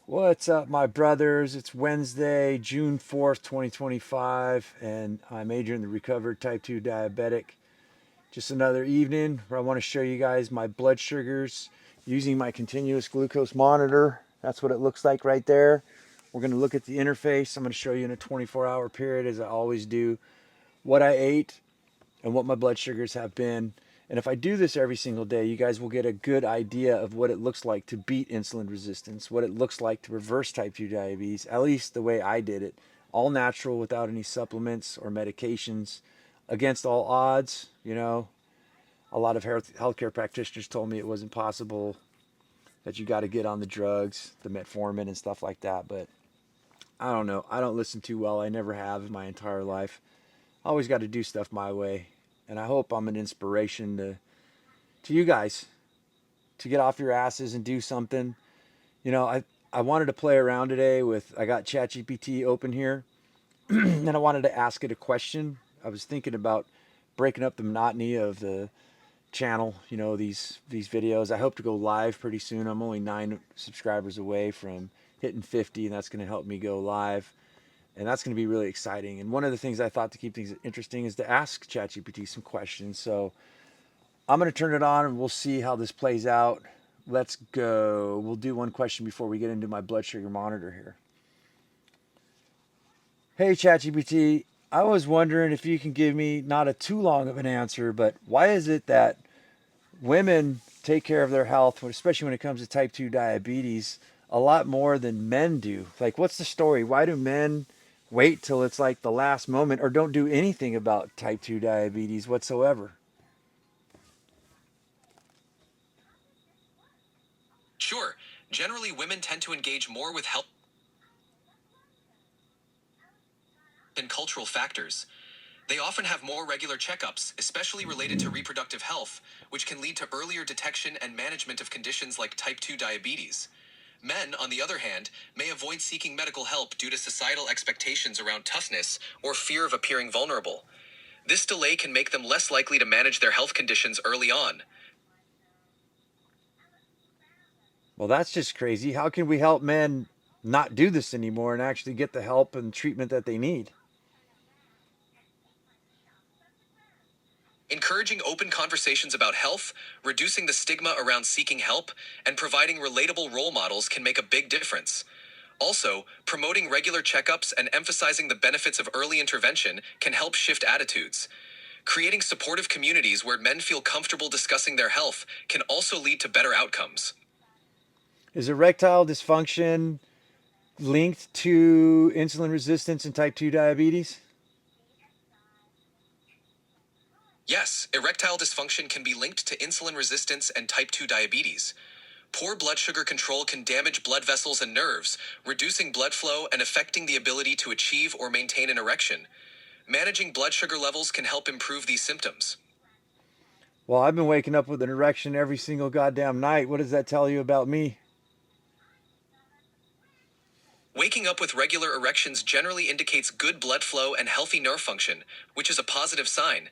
What's up, my brothers? It's Wednesday, June 4th, 2025, and I'm Adrian, the recovered type 2 diabetic. Just another evening where I want to show you guys my blood sugars using my continuous glucose monitor. That's what it looks like right there. We're going to look at the interface. I'm going to show you in a 24-hour period, as I always do, what I ate and what my blood sugars have been. And if I do this every single day, you guys will get a good idea of what it looks like to beat insulin resistance, what it looks like to reverse type 2 diabetes, at least the way I did it. All natural without any supplements or medications, against all odds. A lot of healthcare practitioners told me it wasn't possible, that you got to get on the drugs, the metformin and stuff like that. But I don't know. I don't listen too well. I never have in my entire life. I always got to do stuff my way. And I hope I'm an inspiration to you guys to get off your asses and do something. I wanted to play around today with, I got ChatGPT open here, and I wanted to ask it a question. I was thinking about breaking up the monotony of the channel, these videos. I hope to go live pretty soon. I'm only 9 subscribers away from hitting 50, and that's going to help me go live. And that's going to be really exciting. And one of the things I thought to keep things interesting is to ask ChatGPT some questions. So I'm going to turn it on and we'll see how this plays out. Let's go. We'll do one question before we get into my blood sugar monitor here. Hey, ChatGPT, I was wondering if you can give me not a too long of an answer, but why is it that women take care of their health, especially when it comes to type 2 diabetes, a lot more than men do? Like, what's the story? Why do men wait till it's like the last moment or don't do anything about type 2 diabetes whatsoever? Sure, generally women tend to engage more with health and cultural factors. They often have more regular checkups, especially related to reproductive health, which can lead to earlier detection and management of conditions like type 2 diabetes. Men, on the other hand, may avoid seeking medical help due to societal expectations around toughness or fear of appearing vulnerable. This delay can make them less likely to manage their health conditions early on. Well, that's just crazy. How can we help men not do this anymore and actually get the help and treatment that they need? Encouraging open conversations about health, reducing the stigma around seeking help, and providing relatable role models can make a big difference. Also, promoting regular checkups and emphasizing the benefits of early intervention can help shift attitudes. Creating supportive communities where men feel comfortable discussing their health can also lead to better outcomes. Is erectile dysfunction linked to insulin resistance and type 2 diabetes? Yes, erectile dysfunction can be linked to insulin resistance and type 2 diabetes. Poor blood sugar control can damage blood vessels and nerves, reducing blood flow and affecting the ability to achieve or maintain an erection. Managing blood sugar levels can help improve these symptoms. Well, I've been waking up with an erection every single goddamn night. What does that tell you about me? Waking up with regular erections generally indicates good blood flow and healthy nerve function, which is a positive sign.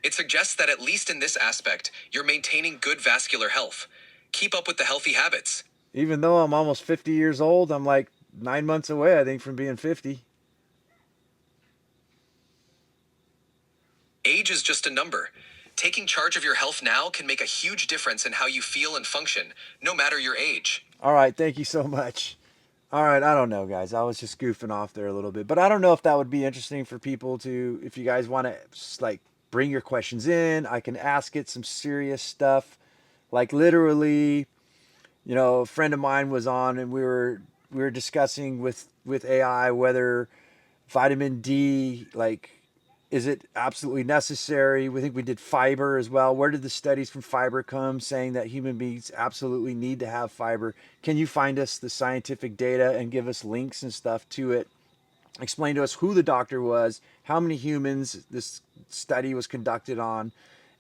It suggests that at least in this aspect, you're maintaining good vascular health. Keep up with the healthy habits. Even though I'm almost 50 years old, I'm like 9 months away, I think, from being 50. Age is just a number. Taking charge of your health now can make a huge difference in how you feel and function, no matter your age. All right, thank you so much. All right, I don't know, guys. I was just goofing off there a little bit, but I don't know if that would be interesting for people to, if you guys want to, like, bring your questions in. I can ask it some serious stuff, like literally. A friend of mine was on, and we were discussing with AI whether vitamin D, like, is it absolutely necessary? We think we did fiber as well. Where did the studies from fiber come saying that human beings absolutely need to have fiber? Can you find us the scientific data and give us links and stuff to it? Explain to us who the doctor was, how many humans this study was conducted on,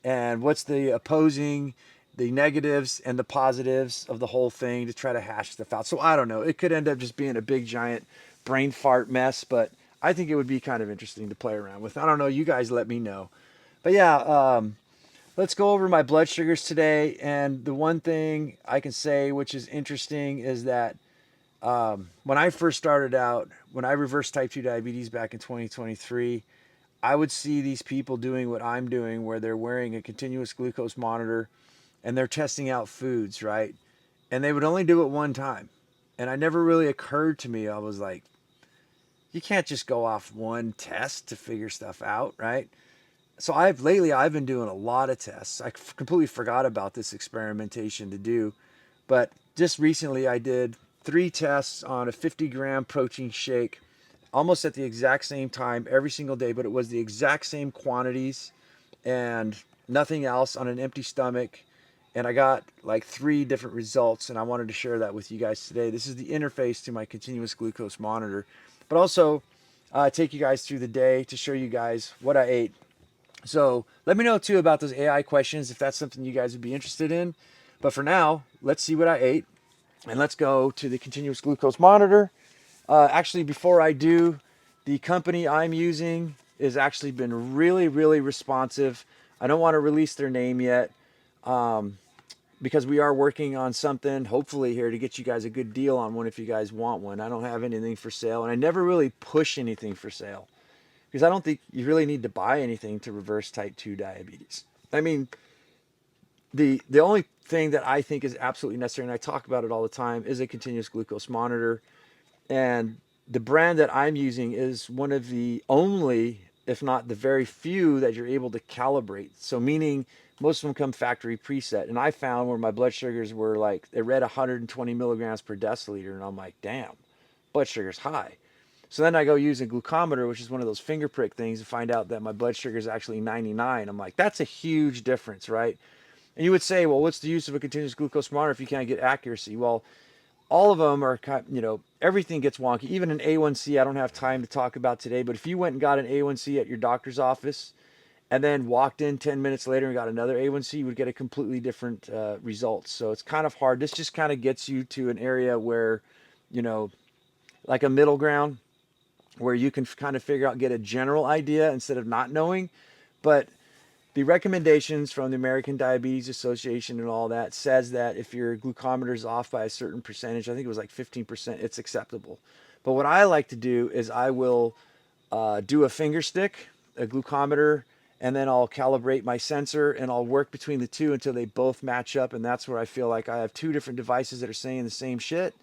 and what's the opposing, the negatives and the positives of the whole thing, to try to hash stuff out. So I don't know. It could end up just being a big giant brain fart mess, but I think it would be kind of interesting to play around with. I don't know. You guys let me know. But yeah, let's go over my blood sugars today. And the one thing I can say which is interesting is that When I first started out, when I reversed type 2 diabetes back in 2023, I would see these people doing what I'm doing, where they're wearing a continuous glucose monitor and they're testing out foods, right? And they would only do it one time. And it never really occurred to me. I was like, you can't just go off one test to figure stuff out, right? So I've been doing a lot of tests. I completely forgot about this experimentation to do, but just recently I did 3 tests on a 50-gram protein shake, almost at the exact same time every single day, but it was the exact same quantities and nothing else on an empty stomach. And I got like 3 different results, and I wanted to share that with you guys today. This is the interface to my continuous glucose monitor, but also take you guys through the day to show you guys what I ate. So let me know too about those AI questions if that's something you guys would be interested in. But for now, let's see what I ate, and let's go to the continuous glucose monitor. Actually, before I do, the company I'm using has actually been really, really responsive. I don't want to release their name yet, because we are working on something, hopefully, here to get you guys a good deal on one if you guys want one. I don't have anything for sale, and I never really push anything for sale because I don't think you really need to buy anything to reverse type 2 diabetes. I mean, the only thing that I think is absolutely necessary, and I talk about it all the time, is a continuous glucose monitor. And the brand that I'm using is one of the only, if not the very few, that you're able to calibrate. So meaning most of them come factory preset. And I found where my blood sugars were like, it read 120 milligrams per deciliter. And I'm like, damn, blood sugar's high. So then I go use a glucometer, which is one of those finger prick things, to find out that my blood sugar is actually 99. I'm like, that's a huge difference, right? And you would say, well, what's the use of a continuous glucose monitor if you can't get accuracy? Well, all of them are, everything gets wonky. Even an A1C, I don't have time to talk about today, but if you went and got an A1C at your doctor's office and then walked in 10 minutes later and got another A1C, you would get a completely different results. So it's kind of hard. This just kind of gets you to an area where, you know, like a middle ground where you can kind of figure out, get a general idea instead of not knowing. But the recommendations from the American Diabetes Association and all that says that if your glucometer is off by a certain percentage, I think it was like 15%, it's acceptable. But what I like to do is I will do a finger stick, a glucometer, and then I'll calibrate my sensor and I'll work between the two until they both match up. And that's where I feel like I have 2 different devices that are saying the same shit.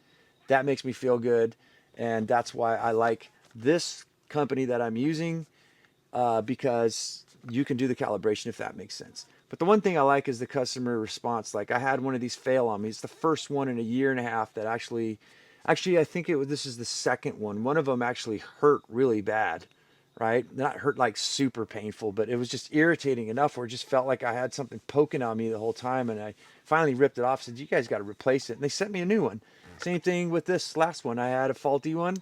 That makes me feel good. And that's why I like this company that I'm using, because you can do the calibration, if that makes sense. But the one thing I like is the customer response. Like, I had one of these fail on me. It's the first one in a year and a half that actually I think this is the second one. One of them actually hurt really bad, right? Not hurt like super painful, but it was just irritating enough where it just felt like I had something poking on me the whole time. And I finally ripped it off, said, you guys got to replace it. And they sent me a new one. Same thing with this last one. I had a faulty one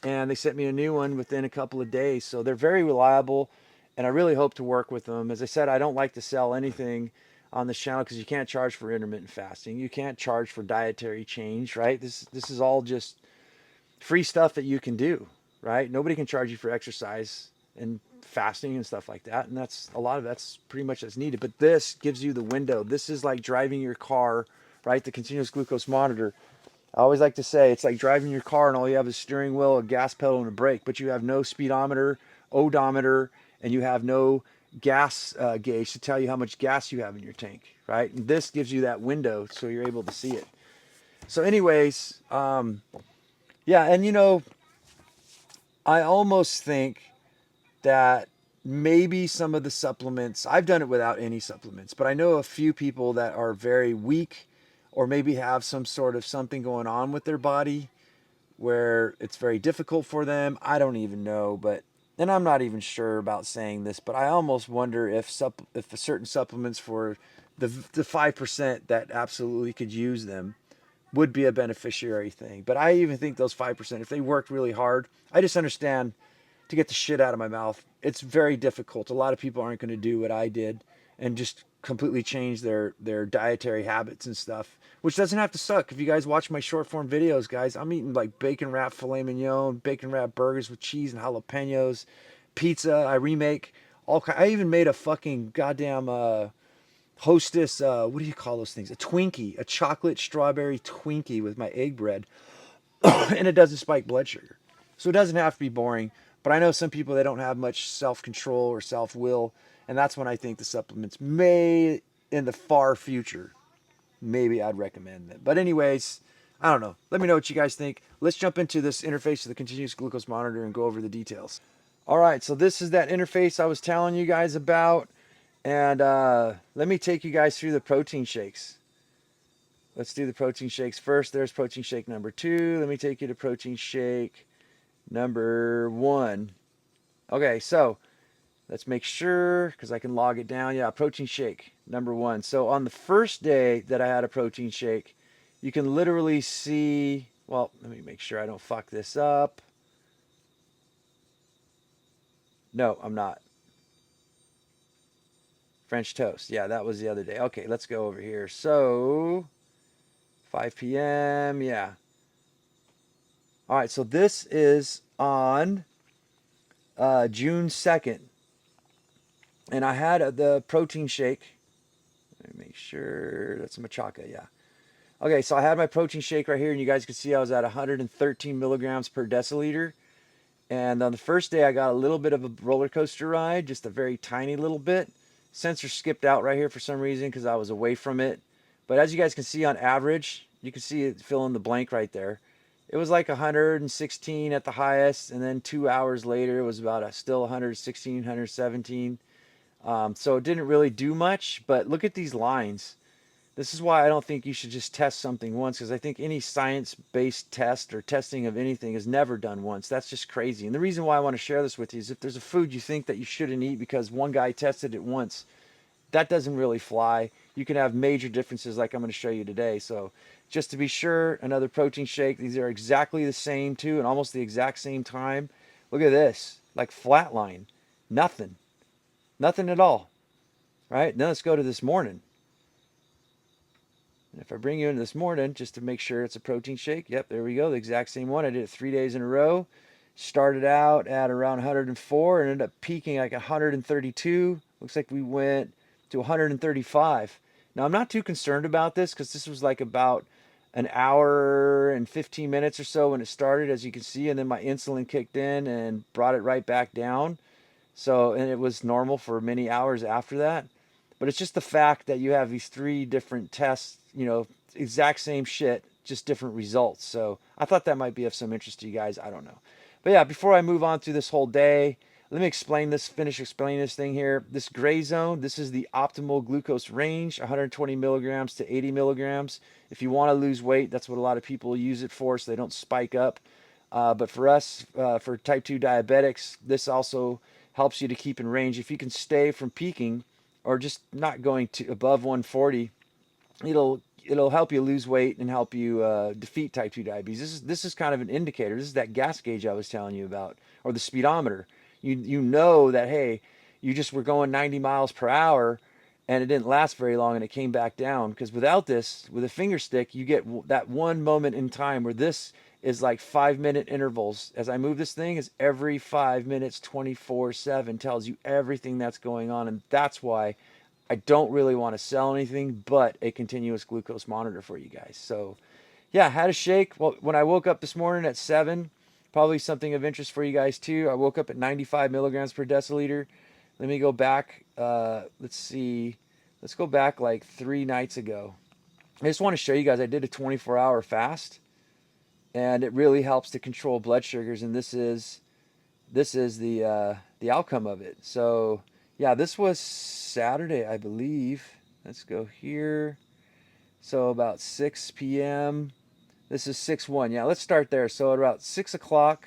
and they sent me a new one within a couple of days. So they're very reliable, and I really hope to work with them. As I said, I don't like to sell anything on this channel because you can't charge for intermittent fasting. You can't charge for dietary change, right? This is all just free stuff that you can do, right? Nobody can charge you for exercise and fasting and stuff like that. And that's a lot of that's pretty much that's needed. But this gives you the window. This is like driving your car, right? The continuous glucose monitor. I always like to say it's like driving your car and all you have is a steering wheel, a gas pedal, and a brake, but you have no speedometer, odometer, and you have no gas gauge to tell you how much gas you have in your tank, right? And this gives you that window so you're able to see it. So anyways, yeah, and I almost think that maybe some of the supplements, I've done it without any supplements, but I know a few people that are very weak or maybe have some sort of something going on with their body where it's very difficult for them. I don't even know, but and I'm not even sure about saying this, but I almost wonder if certain supplements for the 5% that absolutely could use them would be a beneficiary thing. But I even think those 5%, if they worked really hard, I just understand, to get the shit out of my mouth, it's very difficult. A lot of people aren't going to do what I did and just completely change their dietary habits and stuff, which doesn't have to suck. If you guys watch my short form videos, guys, I'm eating like bacon wrapped filet mignon, bacon wrapped burgers with cheese and jalapenos, pizza. I remake all kind. I even made a fucking goddamn Hostess. What do you call those things? A Twinkie, a chocolate strawberry Twinkie with my egg bread. and it doesn't spike blood sugar. So it doesn't have to be boring. But I know some people, they don't have much self control or self will, and that's when I think the supplements may, in the far future, maybe I'd recommend them. But anyways, I don't know. Let me know what you guys think. Let's jump into this interface to the continuous glucose monitor and go over the details. All right, so this is that interface I was telling you guys about, and let me take you guys through the protein shakes. Let's do the protein shakes first. There's protein shake number 2. Let me take you to protein shake number 1. Okay, so let's make sure, because I can log it down. Yeah, protein shake number 1. So on the first day that I had a protein shake, you can literally see, well, let me make sure I don't fuck this up. No, I'm not. French toast. Yeah, that was the other day. Okay, let's go over here. So 5 p.m. Yeah. All right, so this is on June 2nd. And I had the protein shake. Let me make sure that's a machaca. Yeah. Okay, so I had my protein shake right here, and you guys can see I was at 113 milligrams per deciliter. And on the first day, I got a little bit of a roller coaster ride, just a very tiny little bit. Sensor skipped out right here for some reason because I was away from it. But as you guys can see on average, you can see it fill in the blank right there. It was like 116 at the highest, and then 2 hours later, it was about still 116, 117. So it didn't really do much, but look at these lines. This is why I don't think you should just test something once, because I think any science-based test or testing of anything is never done once. That's just crazy. And the reason why I want to share this with you is if there's a food you think that you shouldn't eat because one guy tested it once, that doesn't really fly. You can have major differences like I'm going to show you today. So just to be sure, another protein shake. These are exactly the same too, and almost the exact same time. Look at this, like flatline. Nothing. Nothing at all. Right? Now let's go to this morning. And if I bring you in this morning, just to make sure it's a protein shake, yep, there we go, the exact same one. I did it 3 days in a row. Started out at around 104 and ended up peaking like 132. Looks like we went to 135. Now, I'm not too concerned about this because this was like about an hour and 15 minutes or so when it started, as you can see, and then my insulin kicked in and brought it right back down. So, and it was normal for many hours after that. But it's just the fact that you have these 3 different tests, exact same shit, just different results. So I thought that might be of some interest to you guys. I don't know. But yeah, before I move on through this whole day, let me finish explaining this thing here. This gray zone, this is the optimal glucose range, 120 milligrams to 80 milligrams. If you want to lose weight, that's what a lot of people use it for, so they don't spike up. But for us, for type 2 diabetics, this also helps you to keep in range. If you can stay from peaking or just not going to above 140, it'll help you lose weight and help you defeat type 2 diabetes. This is kind of an indicator. This is that gas gauge I was telling you about, or the speedometer. You know that, hey, you just were going 90 miles per hour and it didn't last very long and it came back down, because without this, with a finger stick, you get that one moment in time where this is like 5 minute intervals. As I move this thing, is every 5 minutes, 24/7, tells you everything that's going on. And that's why I don't really want to sell anything but a continuous glucose monitor for you guys. So yeah, had a shake. Well, when I woke up this morning at 7, probably something of interest for you guys too. I woke up at 95 milligrams per deciliter. Let me go back. Let's see. Let's go back like 3 nights ago. I just want to show you guys I did a 24-hour fast, and it really helps to control blood sugars. And this is the outcome of it. So yeah, this was Saturday, I believe. Let's go here. So about 6 p.m. This is 6/1. Yeah, let's start there. So at about 6 o'clock,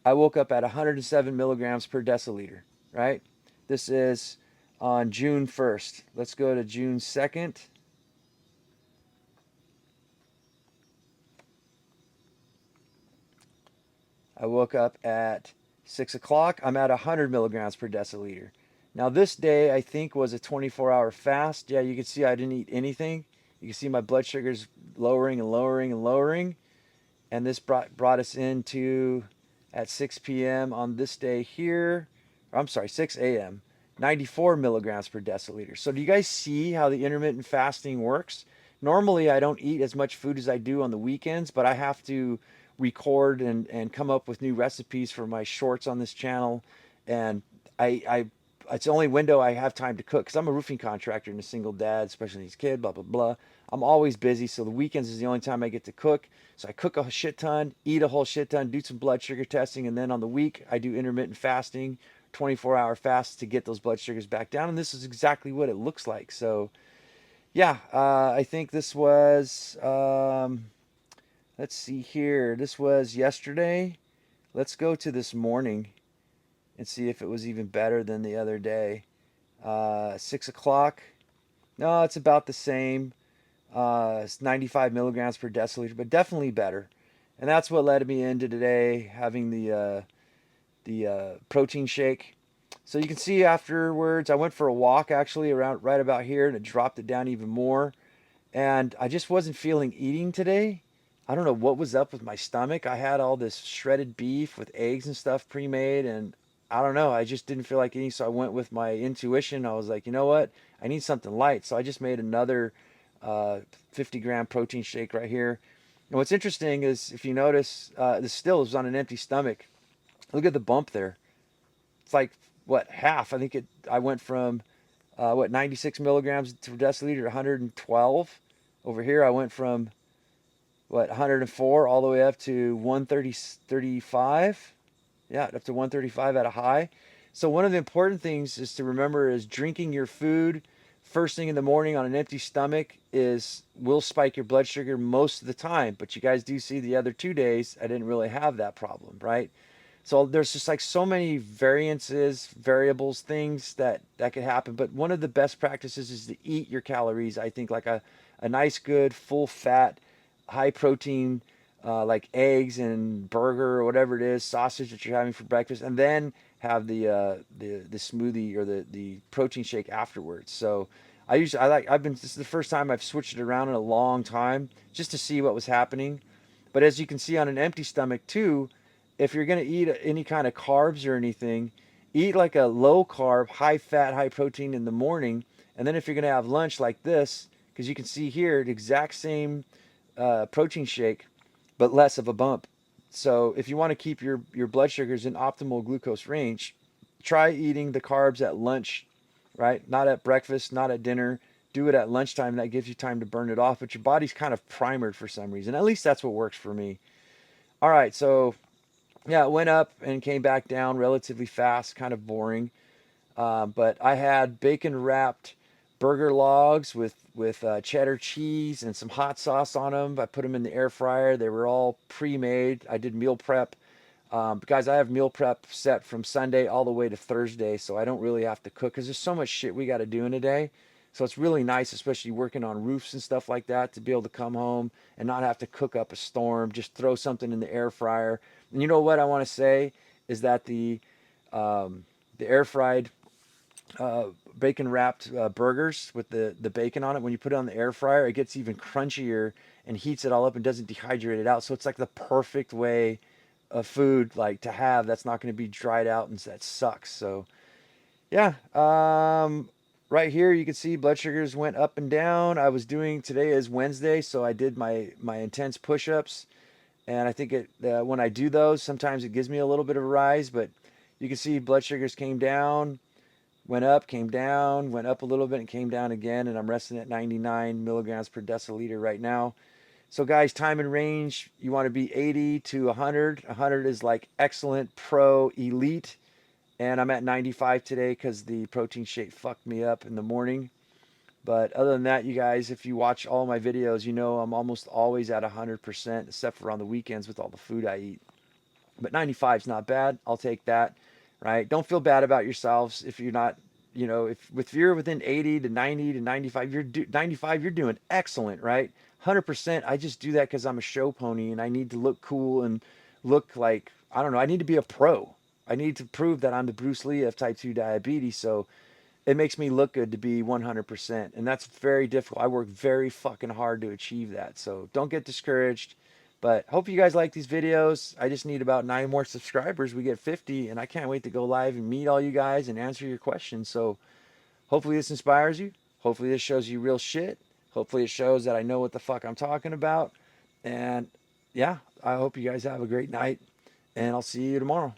I woke up at 107 milligrams per deciliter, right? This is on June 1st. Let's go to June 2nd. I woke up at 6 o'clock. I'm at 100 milligrams per deciliter. Now, this day, I think, was a 24-hour fast. Yeah, you can see I didn't eat anything. You can see my blood sugars lowering and lowering and lowering. And this brought us into, at 6 p.m. on this day here, or I'm sorry, 6 a.m., 94 milligrams per deciliter. So do you guys see how the intermittent fasting works? Normally, I don't eat as much food as I do on the weekends, but I have to record and come up with new recipes for my shorts on this channel. And I it's the only window I have time to cook because I'm a roofing contractor and a single dad, special needs kid, blah, blah, blah. I'm always busy. So the weekends is the only time I get to cook. So I cook a shit ton, eat a whole shit ton, do some blood sugar testing. And then on the week, I do intermittent fasting, 24-hour fasts to get those blood sugars back down. And this is exactly what it looks like. So, yeah, I think this was, let's see here. This was yesterday. Let's go to this morning and see if it was even better than the other day. 6 o'clock. No, it's about the same. It's 95 milligrams per deciliter, but definitely better. And that's what led me into today having the protein shake. So you can see afterwards, I went for a walk actually around right about here, and it dropped it down even more. And I just wasn't feeling eating today. I don't know what was up with my stomach. I had all this shredded beef with eggs and stuff pre-made, and I don't know. I just didn't feel like eating, so I went with my intuition. I was like, you know what? I need something light, so I just made another 50-gram protein shake right here. And what's interesting is if you notice, this still is on an empty stomach. Look at the bump there. It's like what half? I think it. I went from 96 milligrams per deciliter to 112. Over here, I went from 104 all the way up to 135. Yeah, up to 135 at a high. So one of the important things is to remember is drinking your food first thing in the morning on an empty stomach is will spike your blood sugar most of the time. But you guys do see the other 2 days I didn't really have that problem, right? So there's just like so many variances, variables, things that could happen. But one of the best practices is to eat your calories. I think like a nice, good, full fat, high protein, like eggs and burger or whatever it is, sausage that you're having for breakfast, and then have the smoothie or the protein shake afterwards. So I've been this is the first time I've switched it around in a long time just to see what was happening. But as you can see on an empty stomach too, if you're going to eat any kind of carbs or anything, eat like a low carb, high fat, high protein in the morning. And then if you're going to have lunch like this, because you can see here the exact same protein shake, but less of a bump. So if you want to keep your blood sugars in optimal glucose range, try eating the carbs at lunch, right? Not at breakfast, not at dinner. Do it at lunchtime. That gives you time to burn it off, but your body's kind of primered for some reason. At least that's what works for me. All right, so yeah, it went up and came back down relatively fast, kind of boring. But I had bacon wrapped burger logs with cheddar cheese and some hot sauce on them. I put them in the air fryer. They were all pre-made. I did meal prep. Guys, I have meal prep set from Sunday all the way to Thursday, so I don't really have to cook because there's so much shit we got to do in a day. So it's really nice, especially working on roofs and stuff like that, to be able to come home and not have to cook up a storm. Just throw something in the air fryer. And you know what I want to say is that the air fried uh, bacon wrapped burgers with the bacon on it, when you put it on the air fryer, it gets even crunchier and heats it all up and doesn't dehydrate it out. So it's like the perfect way of food like to have that's not going to be dried out and that sucks. So yeah, right here you can see blood sugars went up and down. I was doing today is Wednesday, so I did my intense push-ups, and I think it when I do those, sometimes it gives me a little bit of a rise, but you can see blood sugars came down, went up, came down, went up a little bit, and came down again. And I'm resting at 99 milligrams per deciliter right now. So, guys, time and range, you want to be 80 to 100. 100 is like excellent, pro, elite. And I'm at 95 today because the protein shake fucked me up in the morning. But other than that, you guys, if you watch all my videos, you know I'm almost always at 100%, except for on the weekends with all the food I eat. But 95 is not bad. I'll take that, right? Don't feel bad about yourselves if you're not, if you're within 80 to 90 to 95, 95, you're doing excellent, right? 100%. I just do that because I'm a show pony and I need to look cool and look like, I don't know, I need to be a pro. I need to prove that I'm the Bruce Lee of type 2 diabetes. So it makes me look good to be 100%. And that's very difficult. I work very fucking hard to achieve that. So don't get discouraged. But hope you guys like these videos. I just need about 9 more subscribers. We get 50, and I can't wait to go live and meet all you guys and answer your questions. So hopefully this inspires you. Hopefully this shows you real shit. Hopefully it shows that I know what the fuck I'm talking about. And yeah, I hope you guys have a great night, and I'll see you tomorrow.